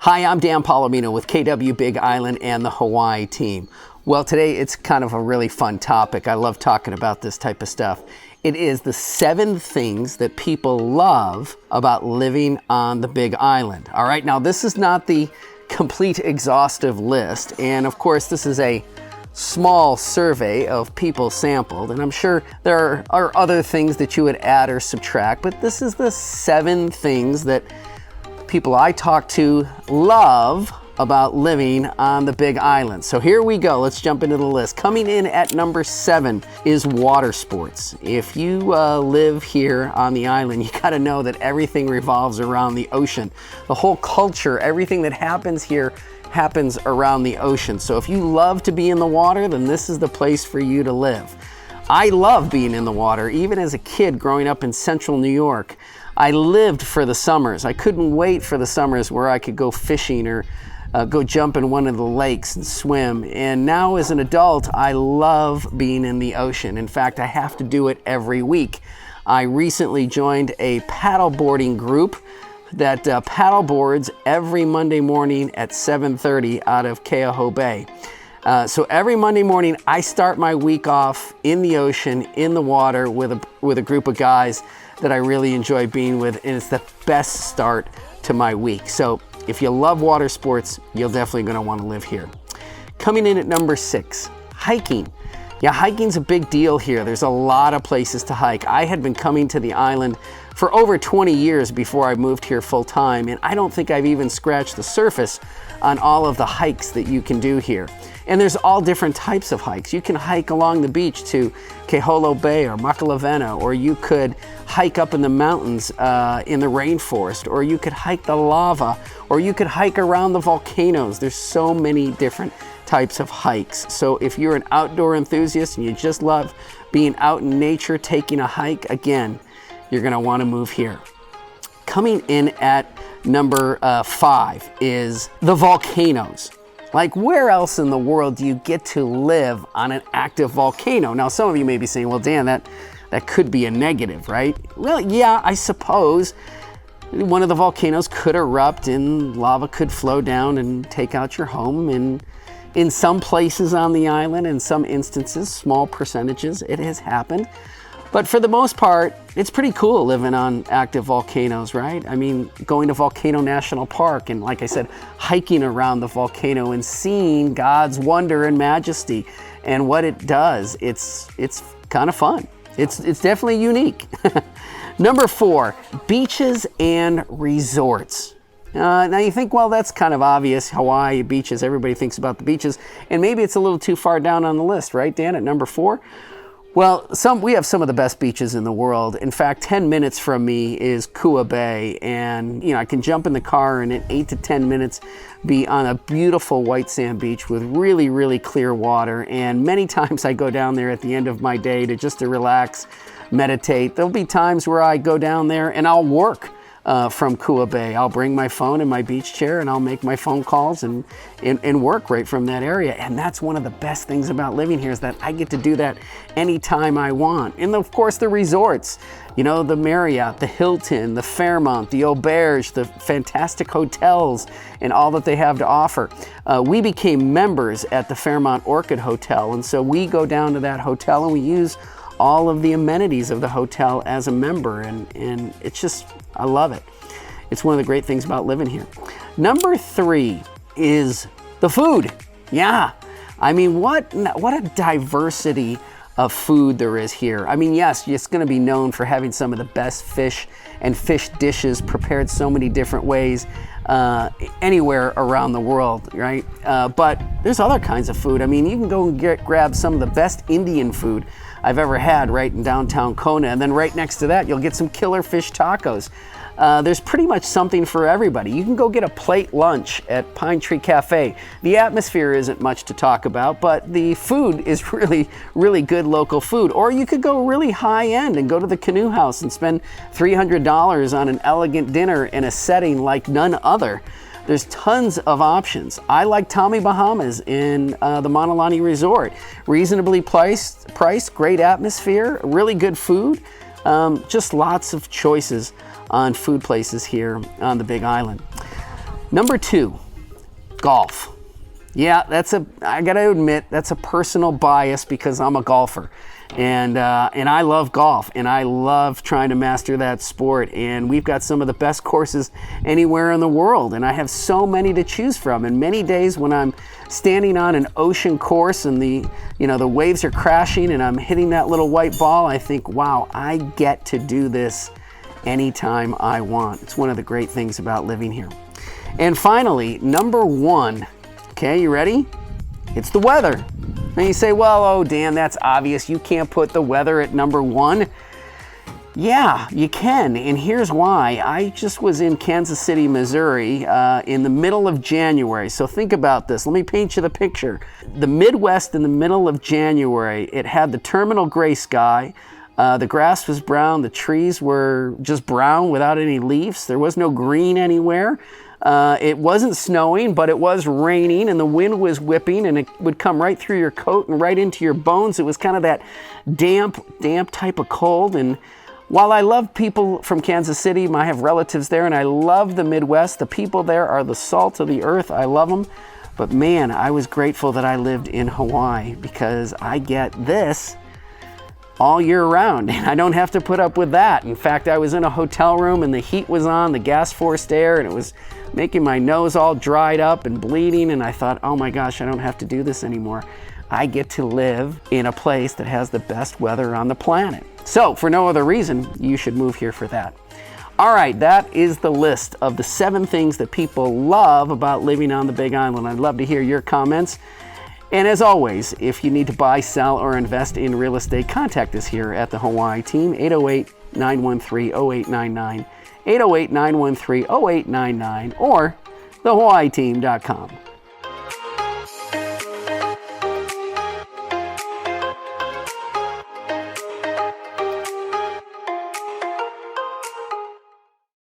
Hi, I'm Dan Palomino with KW Big Island and the Hawaii team. Well, today it's kind of a really fun topic. I love talking about this type of stuff. It is the 7 things that people love about living on the Big Island. All right, now this is not the complete exhaustive list. And of course, this is a small survey of people sampled. And I'm sure there are other things that you would add or subtract, but this is the 7 things that people I talk to love about living on the Big Island. So here we go. Let's jump into the list. Coming in at number 7 is water sports. If you live here on the island, you got to know that everything revolves around the ocean. The whole culture, everything that happens here happens around the ocean. So if you love to be in the water, then this is the place for you to live. I love being in the water. Even as a kid growing up in central New York, I lived for the summers. I couldn't wait for the summers where I could go fishing or go jump in one of the lakes and swim. And now as an adult, I love being in the ocean. In fact, I have to do it every week. I recently joined a paddleboarding group that paddleboards every Monday morning at 7:30 out of Keauhou Bay. So every Monday morning, I start my week off in the ocean, in the water with a group of guys that I really enjoy being with, and it's the best start to my week. So if you love water sports, you're definitely gonna wanna live here. Coming in at number 6, hiking. Yeah, hiking's a big deal here. There's a lot of places to hike. I had been coming to the island for over 20 years before I moved here full time, and I don't think I've even scratched the surface on all of the hikes that you can do here. And there's all different types of hikes. You can hike along the beach to Keauhou Bay or Makalavena, or you could hike up in the mountains in the rainforest, or you could hike the lava, or you could hike around the volcanoes. There's so many different types of hikes. So if you're an outdoor enthusiast and you just love being out in nature, taking a hike, again, you're gonna wanna move here. Coming in at number 5 is the volcanoes. Like, where else in the world do you get to live on an active volcano? Now, some of you may be saying, well, Dan, that could be a negative, right? Well, yeah, I suppose one of the volcanoes could erupt and lava could flow down and take out your home. And in some places on the island, in some instances, small percentages, it has happened. But for the most part, it's pretty cool living on active volcanoes, right? I mean, going to Volcano National Park and, like I said, hiking around the volcano and seeing God's wonder and majesty and what it does. It's kind of fun. It's definitely unique. Number 4, beaches and resorts. Now you think, well, that's kind of obvious. Hawaii, beaches, everybody thinks about the beaches. And maybe it's a little too far down on the list, right, Dan, at number 4? Well, we have some of the best beaches in the world. In fact, 10 minutes from me is Kua Bay, and I can jump in the car and in 8 to 10 minutes be on a beautiful white sand beach with really, really clear water. And many times I go down there at the end of my day to relax, meditate. There'll be times where I go down there and I'll work from Kua Bay. I'll bring my phone and my beach chair and I'll make my phone calls and work right from that area. And that's one of the best things about living here, is that I get to do that anytime I want. And of course, the resorts, the Marriott, the Hilton, the Fairmont, the Auberge, the fantastic hotels and all that they have to offer. We became members at the Fairmont Orchid Hotel. And so we go down to that hotel and we use all of the amenities of the hotel as a member, and it's just, I love it. It's one of the great things about living here. Number 3 is the food. Yeah, I mean, what a diversity of food there is here. I mean, yes, it's gonna be known for having some of the best fish and fish dishes prepared so many different ways anywhere around the world, right? But there's other kinds of food. I mean, you can go and grab some of the best Indian food I've ever had right in downtown Kona, and then right next to that you'll get some killer fish tacos. There's pretty much something for everybody. You can go get a plate lunch at Pine Tree Cafe. The atmosphere isn't much to talk about, but the food is really, really good local food. Or you could go really high end and go to the Canoe House and spend $300 on an elegant dinner in a setting like none other. There's tons of options. I like Tommy Bahama's in the Monolani Resort. Reasonably priced, great atmosphere, really good food. Just lots of choices on food places here on the Big Island. Number 2, golf. Yeah, I gotta admit, that's a personal bias because I'm a golfer. And I love golf, and I love trying to master that sport. And we've got some of the best courses anywhere in the world, and I have so many to choose from. And many days when I'm standing on an ocean course and the waves are crashing and I'm hitting that little white ball, I think, wow, I get to do this anytime I want. It's one of the great things about living here. And finally, number 1, okay, you ready? It's the weather. And you say, well, oh, Dan, that's obvious. You can't put the weather at number 1. Yeah, you can. And here's why. I just was in Kansas City, Missouri in the middle of January. So think about this. Let me paint you the picture. The Midwest in the middle of January, it had the terminal gray sky. The grass was brown. The trees were just brown without any leaves. There was no green anywhere. It wasn't snowing, but it was raining, and the wind was whipping, and it would come right through your coat and right into your bones. It was kind of that damp type of cold. And while I love people from Kansas City, I have relatives there, and I love the Midwest. The people there are the salt of the earth. I love them. But man, I was grateful that I lived in Hawaii because I get this all year round, and I don't have to put up with that. In fact, I was in a hotel room and the heat was on, the gas forced air, and it was making my nose all dried up and bleeding, and I thought, oh my gosh, I don't have to do this anymore. I get to live in a place that has the best weather on the planet. So for no other reason, you should move here for that. All right, that is the list of the 7 things that people love about living on the Big Island. I'd love to hear your comments. And as always, if you need to buy, sell, or invest in real estate, contact us here at the Hawaii team, 808-913-0899, 808-913-0899, or thehawaiiteam.com.